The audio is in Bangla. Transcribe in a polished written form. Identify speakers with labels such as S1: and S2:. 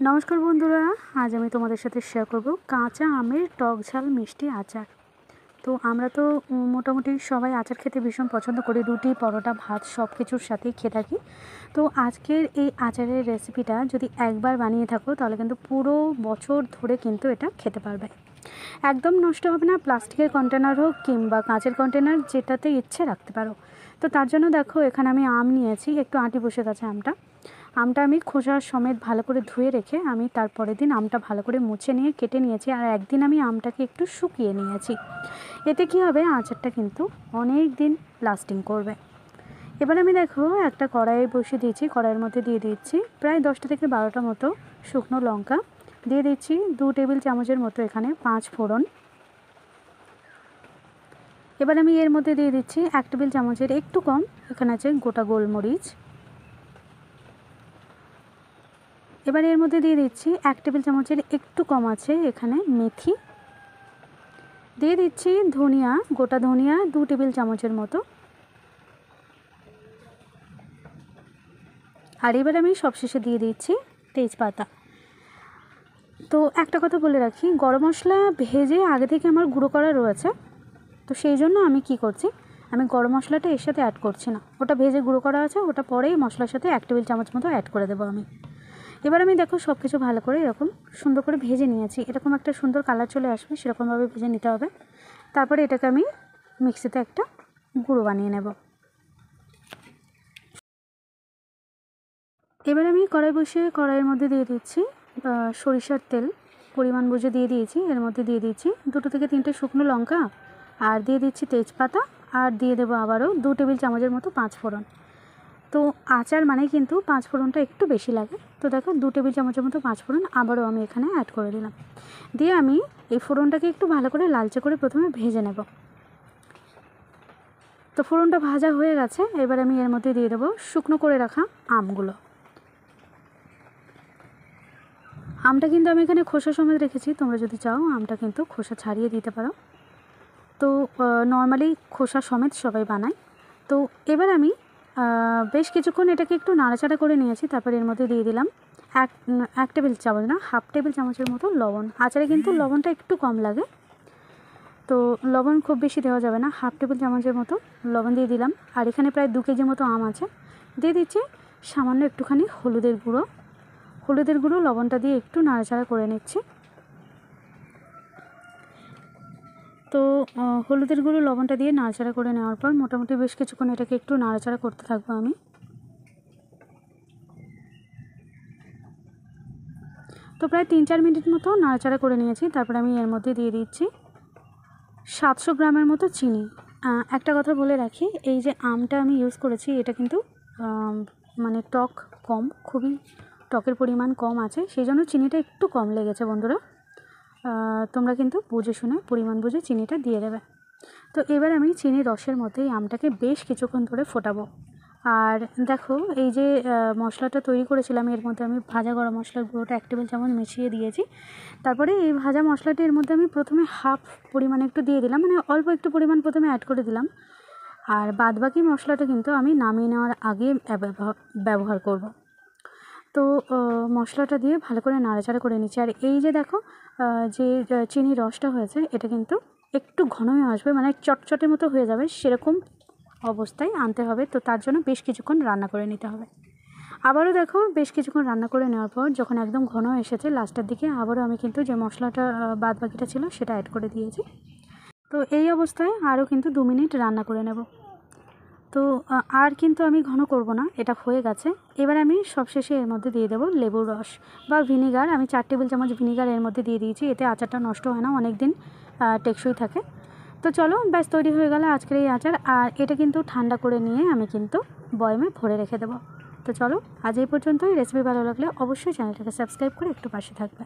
S1: নমস্কার বন্ধুরা, আজ আমি তোমাদের সাথে শেয়ার করব কাঁচা আমের টক ঝাল মিষ্টি আচার। তো আমরা তো মোটামুটি সবাই আচার খেতে ভীষণ পছন্দ করি, রুটি পরোটা ভাত সব কিছুর সাথেই খেয়ে থাকি। তো আজকের এই আচারের রেসিপিটা যদি একবার বানিয়ে থাকো তাহলে কিন্তু পুরো বছর ধরে কিন্তু এটা খেতে পারবে, একদম নষ্ট হবে না। প্লাস্টিকের কন্টেনার হোক কিংবা কাঁচের কন্টেনার, যেটাতে ইচ্ছে রাখতে পারো। তো তার জন্য দেখো এখানে আমি আম নিয়েছি, একটু আঁটি বসে গেছে আমটা আমি খোসা সমেত ভালো করে ধুয়ে রেখে আমি তারপরের দিন আমটা ভালো করে মুছে নিয়ে কেটে নিয়েছি, আর একদিন আমি আমটাকে একটু শুকিয়ে নিয়েছি। এতে কি হবে, আচারটা কিন্তু অনেক দিন লাস্টিং করবে। এবার আমি দেখো একটা কড়াই বসিয়ে দিয়েছি, কড়াইয়ের মধ্যে দিয়ে দিচ্ছি প্রায় 10টা থেকে 12টা মতো শুকনো লঙ্কা, দিয়ে দিচ্ছি 2 টেবিল চামচের মতো এখানে 5 ফোড়ন। এবার আমি এর মধ্যে দিয়ে দিচ্ছি 1 টেবিল চামচের একটু কম এখানে আছে গোটা গোলমরিচ। এবার এর মধ্যে দিয়ে দিচ্ছি 1 টেবিল চামচের একটু কম আছে এখানে মেথি, দিয়ে দিচ্ছি ধনিয়া, গোটা ধনিয়া 2 টেবিল চামচের মতো। আর এবার আমি সবশেষে দিয়ে দিচ্ছি তেজপাতা। তো একটা কথা বলে রাখি, গরম মশলা ভেজে আগে থেকে আমার গুঁড়ো করা রয়েছে, তো সেই জন্য আমি কি করছি, আমি গরম মশলাটা এর সাথে অ্যাড করছি না, ওটা ভেজে গুঁড়ো করা আছে, ওটা পরেই মশলার সাথে 1 টেবিল চামচ মতো অ্যাড করে দেবো আমি। এবার আমি দেখো সব কিছু ভালো করে এরকম সুন্দর করে ভেজে নিয়েছি, এরকম একটা সুন্দর কালার চলে আসবে সেরকমভাবে ভেজে নিতে হবে। তারপরে এটাকে আমি মিক্সিতে একটা গুঁড়ো বানিয়ে নেব। এবার আমি কড়াই বসিয়ে কড়াইয়ের মধ্যে দিয়ে দিচ্ছি সরিষার তেল, পরিমাণ বুঝে দিয়ে দিয়েছি। এর মধ্যে দিয়ে দিচ্ছি 2 থেকে 3টে শুকনো লঙ্কা, আর দিয়ে দিচ্ছি তেজপাতা, আর দিয়ে দেবো আবারও 2 টেবিল চামচের মতো 5 ফোড়ন। তো আচার মানে কিন্তু 5 ফোড়নটা একটু বেশি লাগে, তো দেখো 2 টেবিল চামচের মতো 5 ফোড়ন আবারও আমি এখানে অ্যাড করে দিলাম। দিয়ে আমি এই ফোড়নটাকে একটু ভালো করে লালচে করে প্রথমে ভেজে নেব। তো ফোড়নটা ভাজা হয়ে গেছে, এবার আমি এর মধ্যে দিয়ে দেবো শুকনো করে রাখা আমগুলো। আমটা কিন্তু আমি এখানে খোসা সমেত রেখেছি, তোমরা যদি চাও আমটা কিন্তু খোসা ছাড়িয়ে দিতে পারো। তো নর্মালি খোসা সমেত সবাই বানায়। তো এবার আমি বেশ কিছুক্ষণ এটাকে একটু নাড়াচাড়া করে নিয়েছি, তারপর এর মধ্যে দিয়ে দিলাম এক টেবিল চামচ না, 1/2 টেবিল চামচের মতো লবণ। আচারে কিন্তু লবণটা একটু কম লাগে, তো লবণ খুব বেশি দেওয়া যাবে না, 1/2 টেবিল চামচের মতো লবণ দিয়ে দিলাম। আর এখানে প্রায় 2 কেজি মতো আম আছে, দিয়ে দিচ্ছি সামান্য একটুখানি হলুদের গুঁড়ো লবণটা দিয়ে একটু নাড়াচাড়া করে নিচ্ছি। তো হলুদের গুঁড়ো লবণটা দিয়ে নাড়াচাড়া করে নেওয়ার পর মোটামুটি বেশ কিছুক্ষণ এটাকে একটু নাড়াচাড়া করতে থাকবো আমি। তো প্রায় 3-4 মিনিট মতো নাড়াচাড়া করে নিয়েছি, তারপর আমি এর মধ্যে দিয়ে দিচ্ছি 700 গ্রামের মতো চিনি। একটা কথা বলে রাখি, এই যে আমটা আমি ইউজ করেছি এটা কিন্তু মানে টক কম, খুবই টকের পরিমাণ কম আছে, সেই জন্য চিনিটা একটু কম লেগেছে বন্ধুরা। তোমরা কিন্তু বুঝে শুনে পরিমাণ বুঝে চিনিটা দিয়ে দেবে। তো এবার আমি চিনির রসের মধ্যে আমটাকে বেশ কিছুক্ষণ ধরে ফোটাবো। আর দেখো এই যে মশলাটা তৈরি করেছিলাম, এর মধ্যে আমি ভাজা গরম মশলার গুঁড়োটা 1 টেবিল চামচ মিশিয়ে দিয়েছি। তারপরে এই ভাজা মশলাটি এর মধ্যে আমি প্রথমে হাফ পরিমাণে একটু দিয়ে দিলাম, মানে অল্প একটু পরিমাণ প্রথমে অ্যাড করে দিলাম, আর বাদবাকি মশলাটা কিন্তু আমি নামিয়ে নেওয়ার আগে ব্যবহার করব। তো মশলাটা দিয়ে ভালো করে নাড়াচাড়া করে নিচ্ছি। আর এই যে দেখো যে চিনির রসটা হয়েছে এটা কিন্তু একটু ঘন হয়ে আসবে, মানে চটচটের মতো হয়ে যাবে, সেরকম অবস্থায় আনতে হবে। তো তার জন্য বেশ কিছুক্ষণ রান্না করে নিতে হবে। আবারও দেখো বেশ কিছুক্ষণ রান্না করে নেওয়ার পর যখন একদম ঘন এসেছে লাস্টের দিকে, আবারও আমি কিন্তু যে মশলাটা বাদ বাকিটা ছিল সেটা অ্যাড করে দিয়েছি। তো এই অবস্থায় আরও কিন্তু 2 মিনিট রান্না করে নেব। তো আর কিন্তু আমি ঘন করব না, এটা হয়ে গেছে। এবার আমি সবশেষে এর মধ্যে দিয়ে দেবো লেবুর রস বা ভিনিগার। আমি 4 টেবিল চামচ ভিনিগার এর মধ্যে দিয়ে দিয়েছি, এতে আচারটা নষ্ট হয় না, অনেক দিন টেকসই থাকে। তো চলো ব্যাস তৈরি হয়ে গেল আজকের এই আচার। আর এটা কিন্তু ঠান্ডা করে নিয়ে আমি কিন্তু বয়মে ভরে রেখে দেবো। তো চলো আজ এই পর্যন্তই। রেসিপি ভালো লাগলে অবশ্যই চ্যানেলটাকে সাবস্ক্রাইব করে একটু পাশে থাকবে।